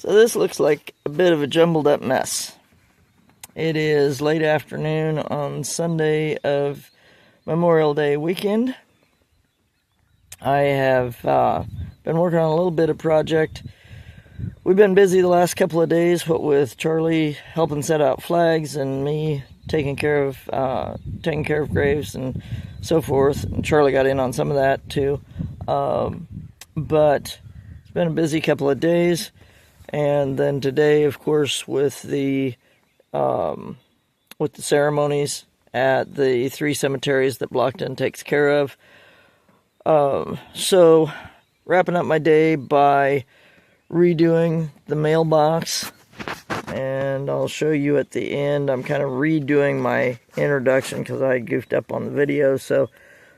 So this looks like a bit of a jumbled up mess. It is late afternoon on Sunday of Memorial Day weekend. I have been working on a little bit of project. We've been busy the last couple of days, what with Charlie helping set out flags and me taking care of graves and so forth. And Charlie got in on some of that too. But it's been a busy couple of days. And then today, of course, with the ceremonies at the 3 cemeteries that Blockton takes care of. So, wrapping up my day by redoing the mailbox, and I'll show you at the end. I'm kind of redoing my introduction because I goofed up on the video, so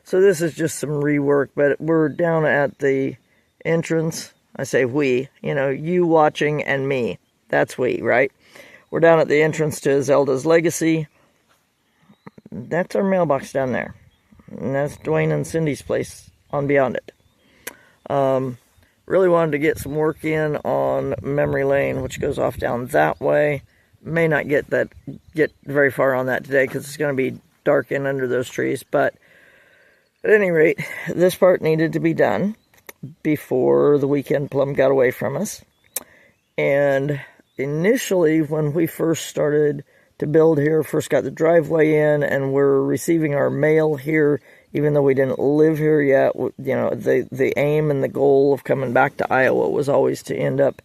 this is just some rework, but we're down at the entrance. I say we, you watching and me. That's we, right? We're down at the entrance to Azelda's's Legacy. That's our mailbox down there. And that's Dwayne and Cindy's place on beyond it. Really wanted to get some work in on Memory Lane, which goes off down that way. May not get very far on that today because it's going to be dark in under those trees. But at any rate, this part needed to be done before the weekend plum got away from us. And initially, when we first started to build here, first got the driveway in, and we're receiving our mail here, even though we didn't live here yet. The aim and the goal of coming back to Iowa was always to end up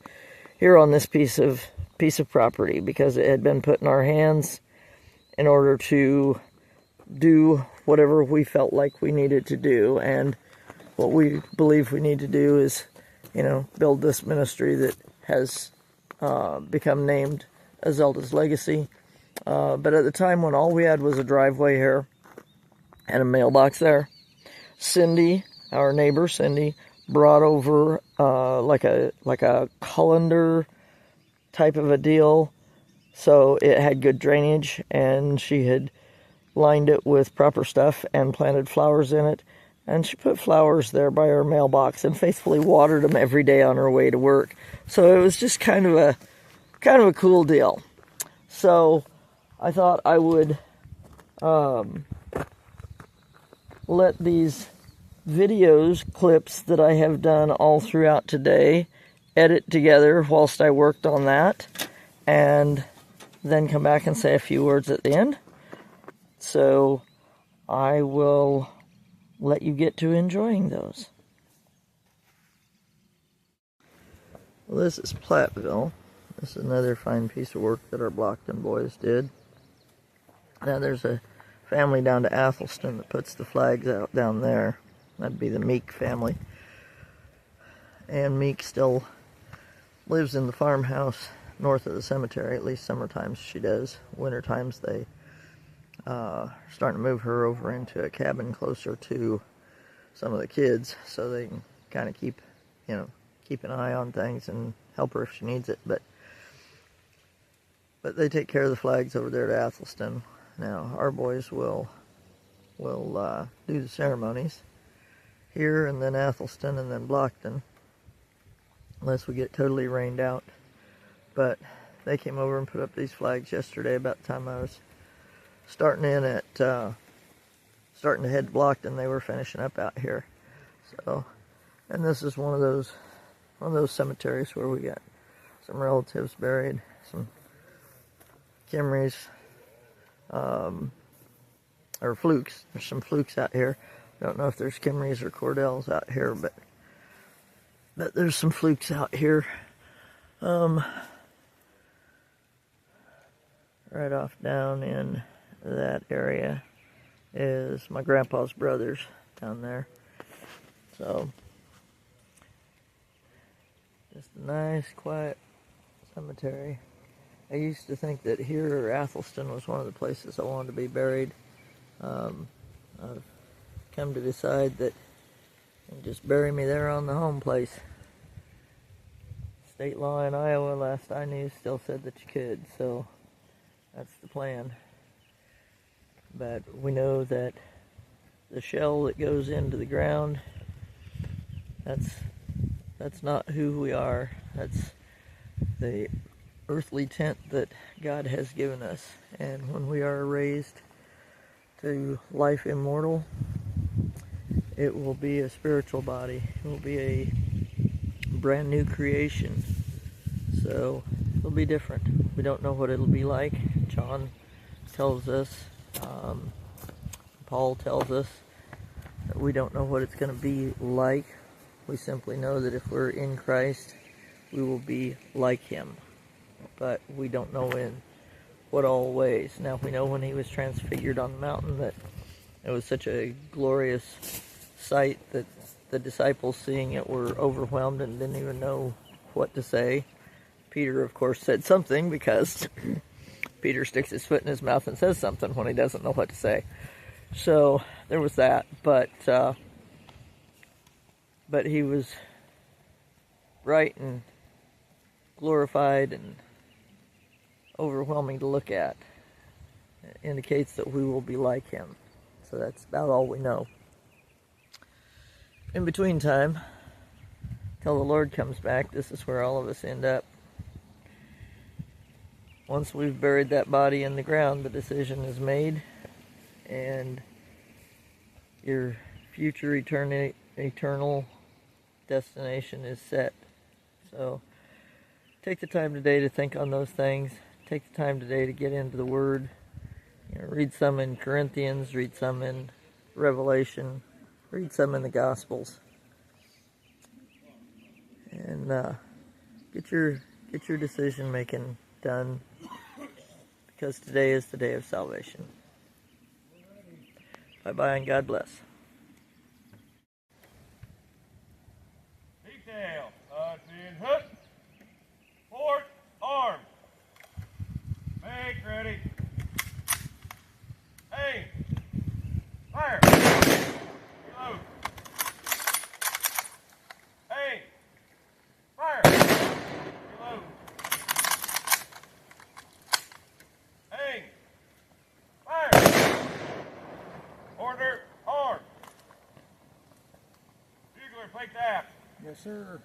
here on this piece of property, because it had been put in our hands in order to do whatever we felt like we needed to do. And what we believe we need to do is, build this ministry that has become named Azelda's's Legacy. But at the time when all we had was a driveway here and a mailbox there, Cindy, our neighbor Cindy, brought over like a colander type of a deal, so it had good drainage, and she had lined it with proper stuff and planted flowers in it. And she put flowers there by her mailbox and faithfully watered them every day on her way to work. So it was just kind of a cool deal. So I thought I would let these clips that I have done all throughout today, edit together whilst I worked on that, and then come back and say a few words at the end. So I will let you get to enjoying those. Well, this is Platteville. This is another fine piece of work that our Blockton boys did. Now there's a family down to Athelston that puts the flags out down there. That'd be the Meek family. And Meek still lives in the farmhouse north of the cemetery. At least summer times she does. Winter times they starting to move her over into a cabin closer to some of the kids, so they can kind of keep an eye on things and help her if she needs it. But they take care of the flags over there at Athelston. Now our boys will do the ceremonies here, and then Athelston, and then Blockton, unless we get totally rained out. But they came over and put up these flags yesterday about the time I was starting to head to Blockton. They were finishing up out here. So, and this is one of those cemeteries where we got some relatives buried, some Kimrys, or Flukes. There's some Flukes out here. Don't know if there's Kimrys or Cordells out here, but there's some Flukes out here. Right off down in that area is my grandpa's brothers down there. So, just a nice, quiet cemetery. I used to think that here or Athelston was one of the places I wanted to be buried. I've come to decide that you can just bury me there on the home place. State law in Iowa, last I knew, still said that you could, so that's the plan. But we know that the shell that goes into the ground, that's not who we are. the earthly tent that God has given us. And when we are raised to life immortal, it will be a spiritual body. It will be a brand new creation. So it'll be different. We don't know what it'll be like. John tells us, Paul tells us that we don't know what it's going to be like. We simply know that if we're in Christ, we will be like him. But we don't know in what all ways. Now we know when he was transfigured on the mountain that it was such a glorious sight that the disciples seeing it were overwhelmed and didn't even know what to say. Peter, of course, said something because Peter sticks his foot in his mouth and says something when he doesn't know what to say. So there was that, but he was bright and glorified and overwhelming to look at. It indicates that we will be like him. So that's about all we know. In between time, till the Lord comes back, this is where all of us end up. Once we've buried that body in the ground, the decision is made, and your future eternal destination is set. So take the time today to think on those things. Take the time today to get into the Word. Read some in Corinthians, read some in Revelation, read some in the Gospels, and get your decision making done, because today is the day of salvation. Bye-bye and God bless. Detail. Chin hook. Port arm. Make ready. Aim. Fire. Reload. Aim. Fire. Reload. Aim. Fire. Order. Arm. Bugler, plate tap. Yes, sir.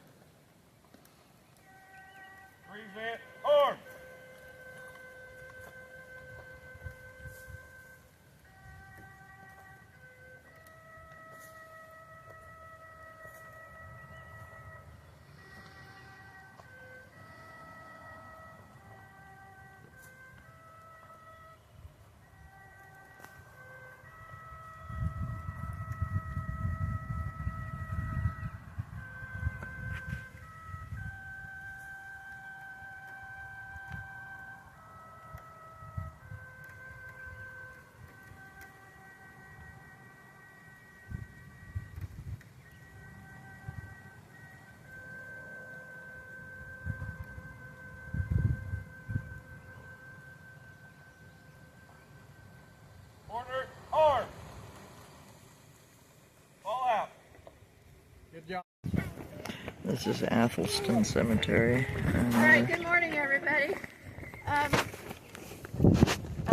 Present. Arm. Order. Arm. Fall out. Good job. This is Athelston Cemetery. All right, good morning, everybody. At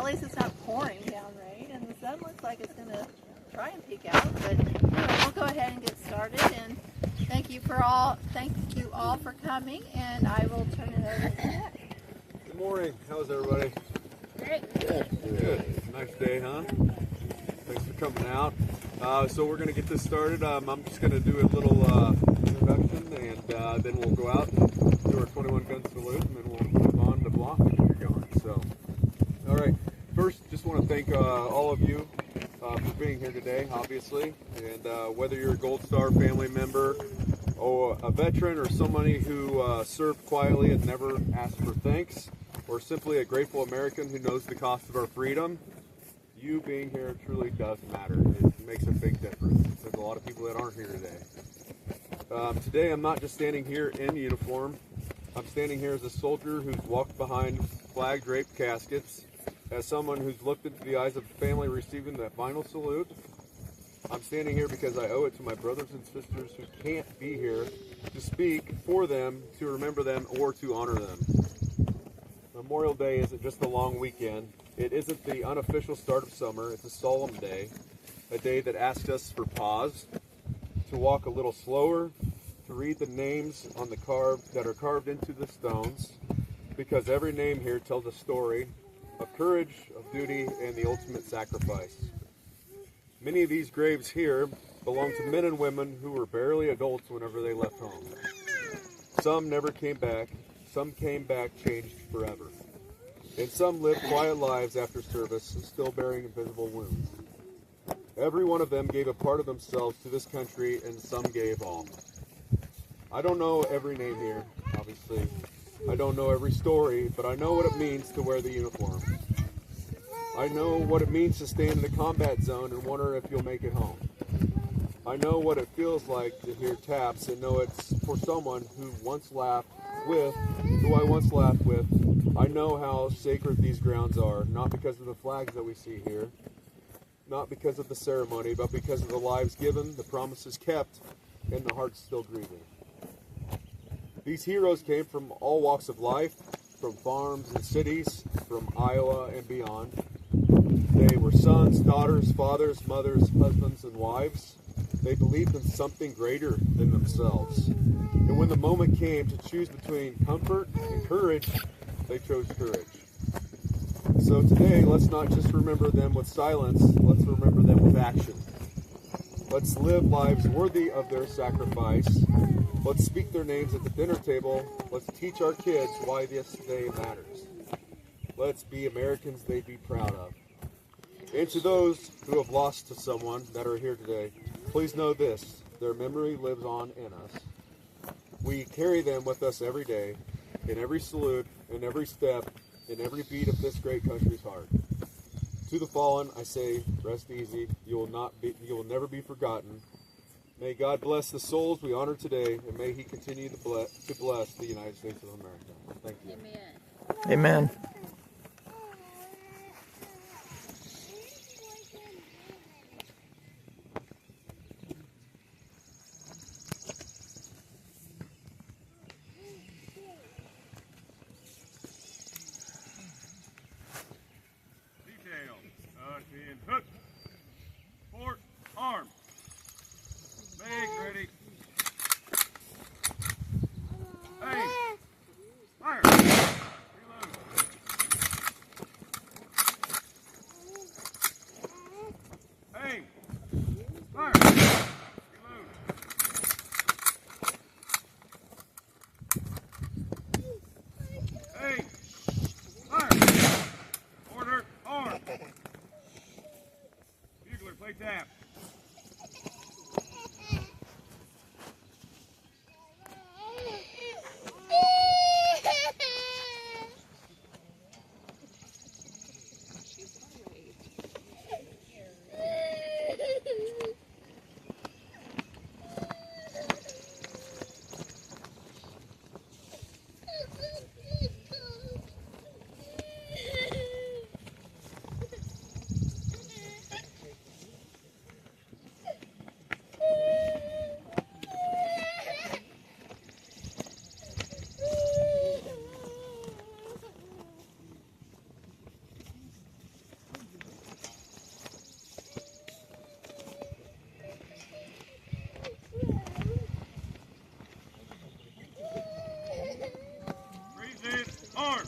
least it's not pouring down rain, and the sun looks like it's going to try and peek out. But anyway, we'll go ahead and get started. And thank you all for coming. And I will turn it over to Nick. Good morning. How's everybody? Great. Good. Nice day, huh? Thanks for coming out. So we're going to get this started. I'm just going to do a little introduction, and then we'll go out and do our 21 gun salute, and then we'll move on to block and get going. So, all right. First, just want to thank all of you for being here today, obviously. And whether you're a Gold Star family member, or a veteran, or somebody who served quietly and never asked for thanks, or simply a grateful American who knows the cost of our freedom, you being here truly does matter. It makes a big difference. There's a lot of people that aren't here today. Today I'm not just standing here in uniform. I'm standing here as a soldier who's walked behind flag-draped caskets, as someone who's looked into the eyes of the family receiving that final salute. I'm standing here because I owe it to my brothers and sisters who can't be here to speak for them, to remember them, or to honor them. Memorial Day isn't just a long weekend. It isn't the unofficial start of summer. It's a solemn day, a day that asks us for pause, to walk a little slower, to to read the names on the that are carved into the stones, because every name here tells a story of courage, of duty, and the ultimate sacrifice. Many of these graves here belong to men and women who were barely adults whenever they left home. Some never came back, some came back changed forever, and some lived quiet lives after service, still bearing invisible wounds. Every one of them gave a part of themselves to this country, and some gave all. I don't know every name here, obviously. I don't know every story, but I know what it means to wear the uniform. I know what it means to stand in the combat zone and wonder if you'll make it home. I know what it feels like to hear taps and know it's for someone who I once laughed with. I know how sacred these grounds are, not because of the flags that we see here, not because of the ceremony, but because of the lives given, the promises kept, and the hearts still grieving. These heroes came from all walks of life, from farms and cities, from Iowa and beyond. They were sons, daughters, fathers, mothers, husbands, and wives. They believed in something greater than themselves. And when the moment came to choose between comfort and courage, they chose courage. So today, let's not just remember them with silence, let's remember them with action. Let's live lives worthy of their sacrifice. Let's speak their names at the dinner table. Let's teach our kids why this day matters. Let's be Americans they'd be proud of. And to those who have lost to someone that are here today, please know this: their memory lives on in us. We carry them with us every day, in every salute, in every step, in every beat of this great country's heart. To the fallen, I say, rest easy. You will never be forgotten. May God bless the souls we honor today, and may He continue to bless the United States of America. Thank you. Amen. Detail. In hook. Fort. Arm. Big. Ready. Aim. Fire. Reload. Aim. Fire. Reload. Aim. Fire. Order. Arm. Bugler, play tap. Arm.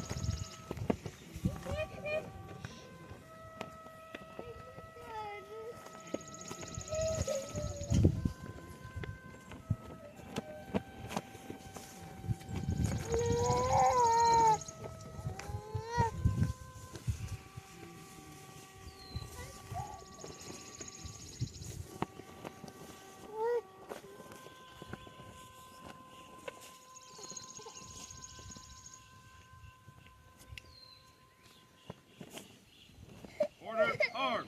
Order. Arm.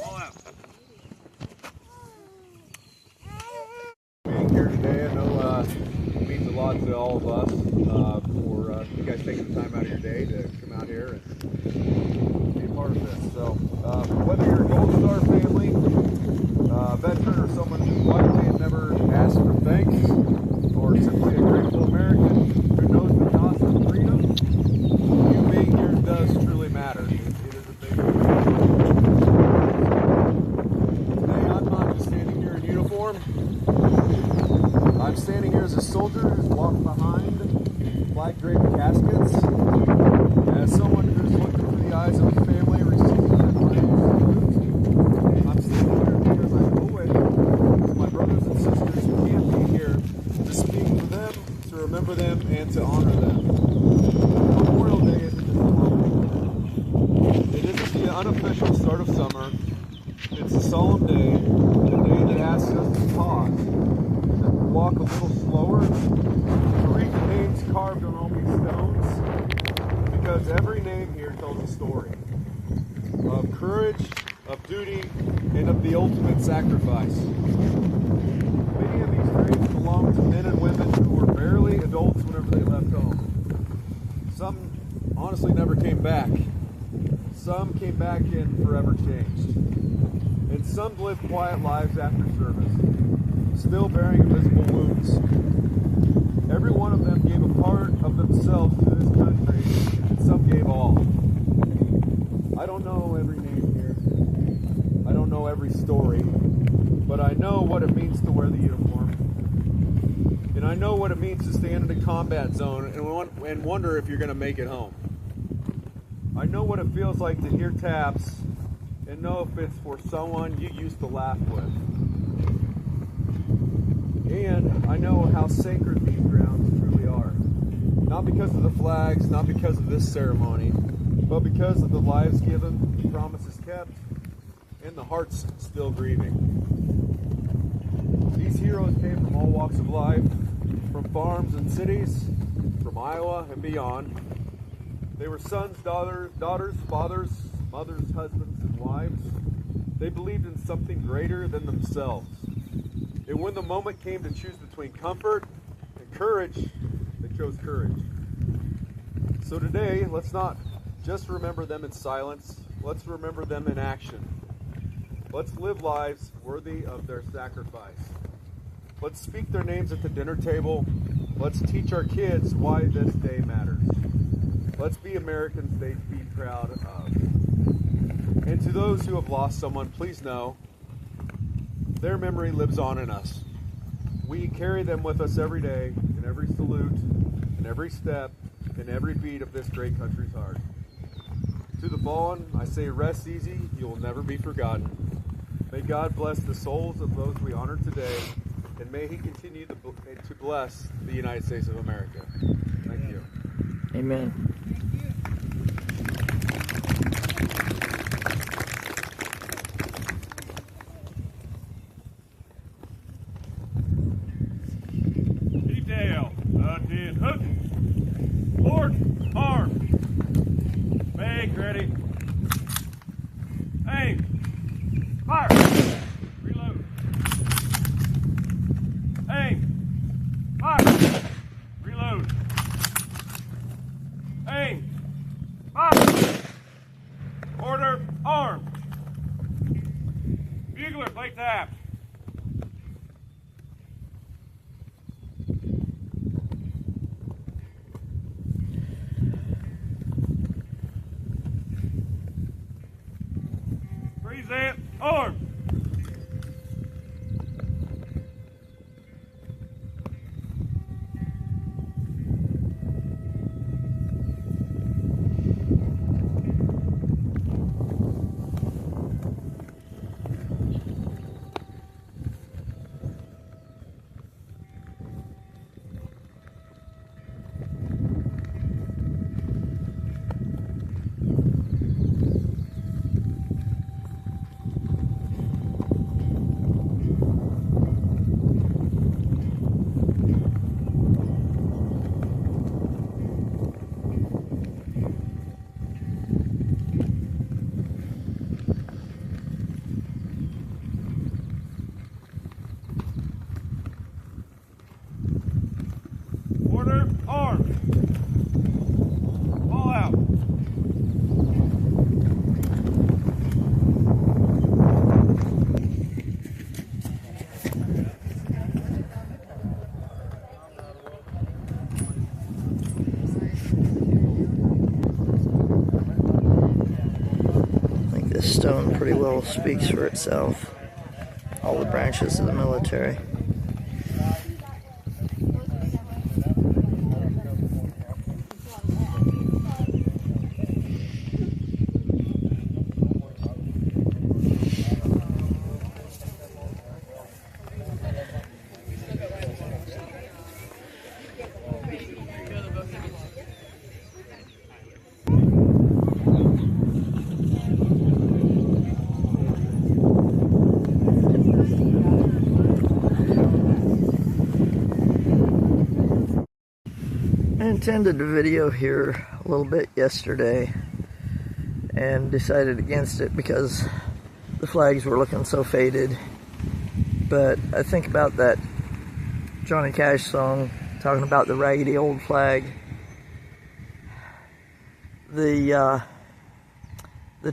All out. Being here today, I know it means a lot to all of us for you guys taking the time out of your day to come out here and be a part of this. So whether you're a Gold Star family, veteran, or someone who likely has never asked for thanks, or simply a grateful American who knows the cost of freedom, you being here does truly matter. It is a big deal. Today I'm not just standing here in uniform. walk behind flag draped caskets. As someone who's looked into the eyes of a family receiving their final salute, I'm standing here because I owe it to my brothers and sisters who can't be here to speak for them, to remember them, and to honor them. Memorial Day isn't just a holiday. It isn't the unofficial start of summer. It's a solemn day, a day that asks us to pause, to walk a little slower, to read the names carved on all these stones, because every name here tells a story of courage, of duty, and of the ultimate sacrifice. Many of these graves belong to men and women who were barely adults whenever they left home. Some honestly never came back. Some came back and forever changed. And some lived quiet lives after service, still bearing invisible wounds. Every one of them gave a part of themselves to this country, and some gave all. I don't know every name here. I don't know every story, but I know what it means to wear the uniform. And I know what it means to stand in a combat zone and wonder if you're going to make it home. I know what it feels like to hear taps and know if it's for someone you used to laugh with. And I know how sacred these grounds truly are. Not because of the flags, not because of this ceremony, but because of the lives given, the promises kept, and the hearts still grieving. These heroes came from all walks of life, from farms and cities, from Iowa and beyond. They were sons, daughters, fathers, mothers, husbands, and wives. They believed in something greater than themselves. And when the moment came to choose between comfort and courage, they chose courage. So today, let's not just remember them in silence. Let's remember them in action. Let's live lives worthy of their sacrifice. Let's speak their names at the dinner table. Let's teach our kids why this day matters. Let's be Americans they'd be proud of. And to those who have lost someone, please know their memory lives on in us. We carry them with us every day, in every salute, in every step, in every beat of this great country's heart. To the fallen, I say rest easy, you will never be forgotten. May God bless the souls of those we honor today, and may He continue to bless the United States of America. Thank you. Amen. Detail. Untitled hook. Port. Arm. Make. Ready. Aim. Fire. Reload. Aim. Fire. Reload. Aim. Fire. Order. Arm. Bugler, play tap. Present. Arm. Order. Arm. All out. I think this stone pretty well speaks for itself. All the branches of the military. I intended to video here a little bit yesterday and decided against it because the flags were looking so faded. But I think about that Johnny Cash song talking about the raggedy old flag. The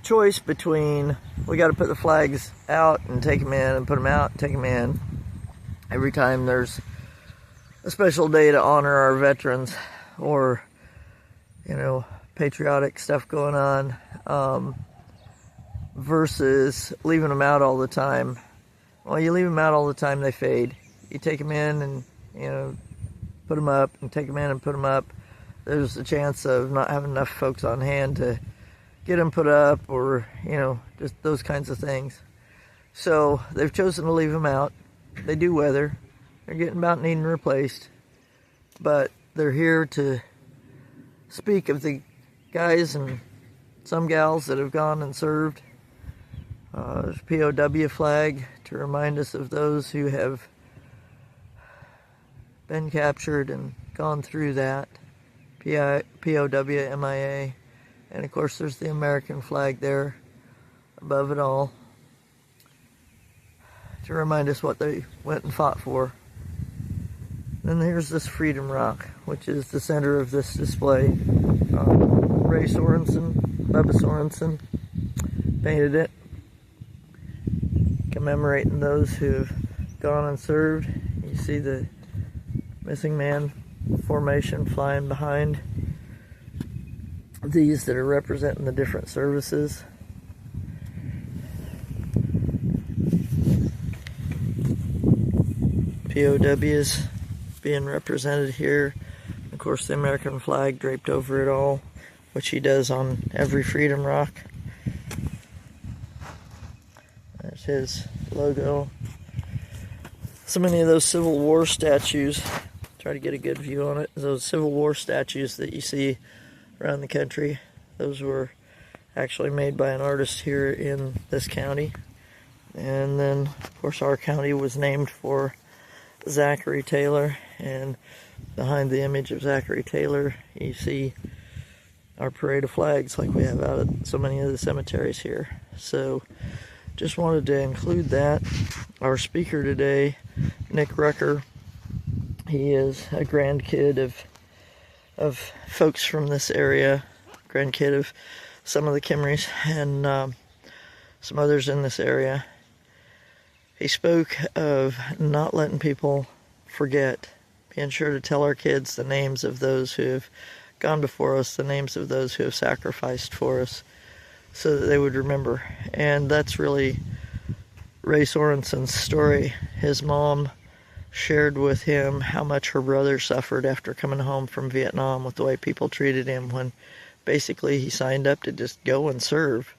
choice between we got to put the flags out and take them in and put them out and take them in every time there's a special day to honor our veterans or, you know, patriotic stuff going on, versus leaving them out all the time. Well, you leave them out all the time, they fade. You take them in and, you know, put them up and take them in and put them up. There's a chance of not having enough folks on hand to get them put up, or, you know, just those kinds of things. So they've chosen to leave them out. They do weather. They're getting about needing replaced. But they're here to speak of the guys and some gals that have gone and served. There's a POW flag to remind us of those who have been captured and gone through that. POW, MIA. And of course there's the American flag there above it all to remind us what they went and fought for. Then here's this Freedom Rock, which is the center of this display. Ray Sorensen, Bubba Sorensen painted it, commemorating those who have gone and served. You see the missing man formation flying behind these that are representing the different services. POWs being represented here. Of course, the American flag draped over it all, which he does on every Freedom Rock. There's his logo. So many of those Civil War statues, try to get a good view on it, those Civil War statues that you see around the country, those were actually made by an artist here in this county. And then, of course, our county was named for Zachary Taylor, and behind the image of Zachary Taylor you see our parade of flags like we have out at so many of the cemeteries here. So just wanted to include that. Our speaker today, Nick Rucker, he is a grandkid of folks from this area, grandkid of some of the Kimmeries and some others in this area. He spoke of not letting people forget, being sure to tell our kids the names of those who have gone before us, the names of those who have sacrificed for us, so that they would remember. And that's really Ray Sorensen's story. His mom shared with him how much her brother suffered after coming home from Vietnam with the way people treated him, when basically he signed up to just go and serve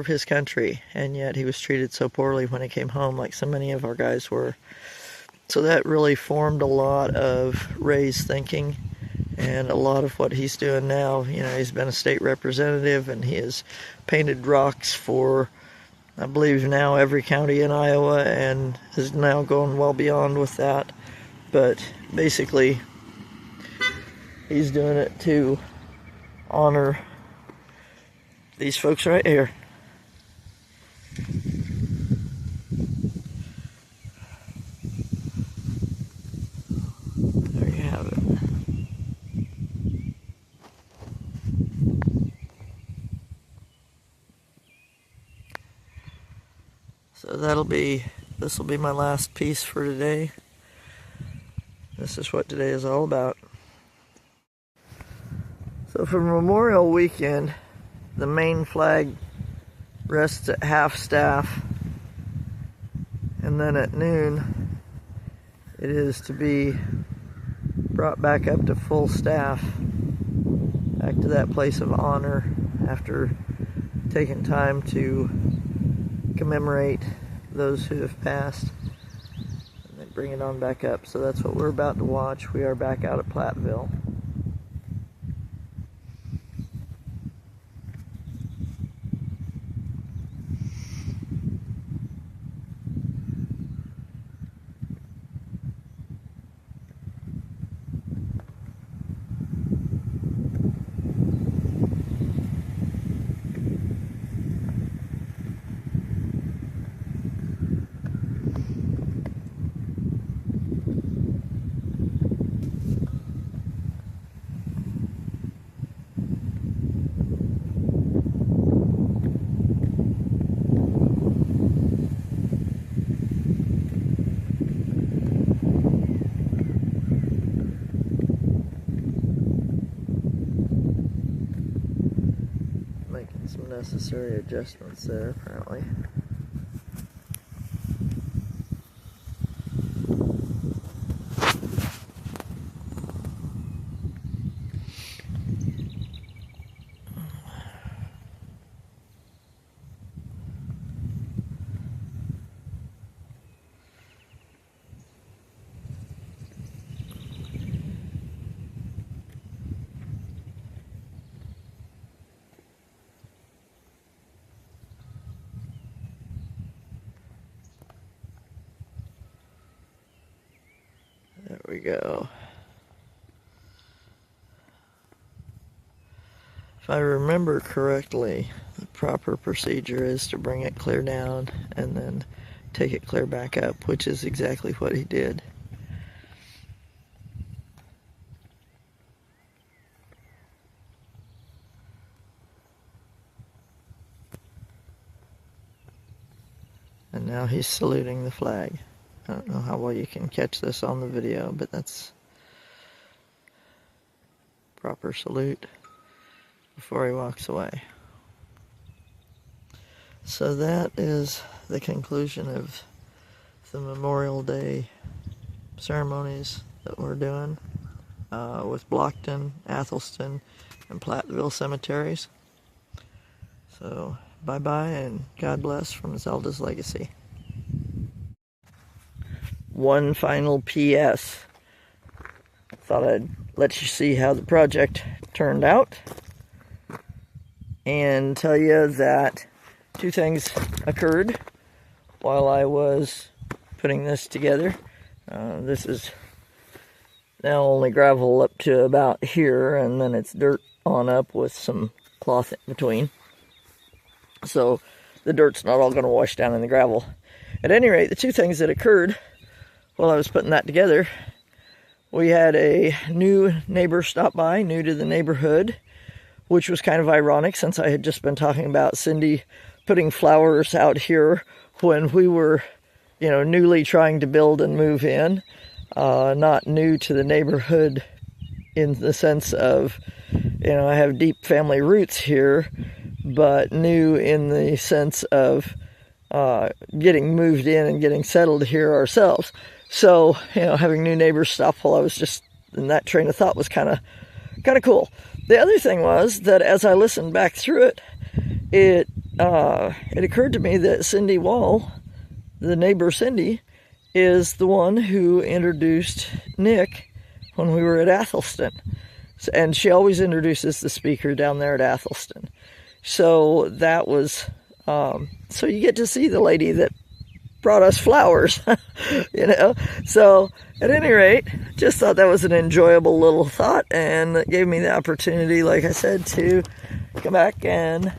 his country, and yet he was treated so poorly when he came home, like so many of our guys were. So that really formed a lot of Ray's thinking and a lot of what he's doing now. You know, he's been a state representative and he has painted rocks for, I believe now, every county in Iowa, and is now going well beyond with that. But basically he's doing it to honor these folks right here. There you have it. So this will be my last piece for today. This is what today is all about. So for Memorial Weekend, the main flag rests at half staff, and then at noon it is to be brought back up to full staff, back to that place of honor after taking time to commemorate those who have passed, and then bring it on back up. So that's what we're about to watch. We are back out at Platteville. necessary adjustments there, apparently. There we go. If I remember correctly, the proper procedure is to bring it clear down and then take it clear back up, which is exactly what he did. And now he's saluting the flag. I don't know how well you can catch this on the video, but that's proper salute before he walks away. So that is the conclusion of the Memorial Day ceremonies that we're doing with Blockton, Athelston, and Platteville cemeteries. So bye-bye and God bless from Azelda's's Legacy. One final P.S. Thought I'd let you see how the project turned out and tell you that two things occurred while I was putting this together. This is now only gravel up to about here, and then it's dirt on up with some cloth in between. So the dirt's not all going to wash down in the gravel. At any rate, the two things that occurred while I was putting that together, we had a new neighbor stop by, new to the neighborhood, which was kind of ironic since I had just been talking about Cindy putting flowers out here when we were, newly trying to build and move in. Not new to the neighborhood in the sense of, I have deep family roots here, but new in the sense of getting moved in and getting settled here ourselves. So, having new neighbors stop while I was just in that train of thought was kind of cool. The other thing was that as I listened back through it, it occurred to me that Cindy Wall, the neighbor Cindy, is the one who introduced Nick when we were at Athelston. And she always introduces the speaker down there at Athelston. So that was, so you get to see the lady that brought us flowers, So at any rate, just thought that was an enjoyable little thought, and it gave me the opportunity, like I said, to come back and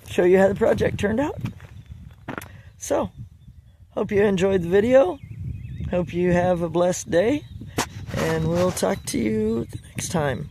show you how the project turned out. So, hope you enjoyed the video. Hope you have a blessed day, and we'll talk to you the next time.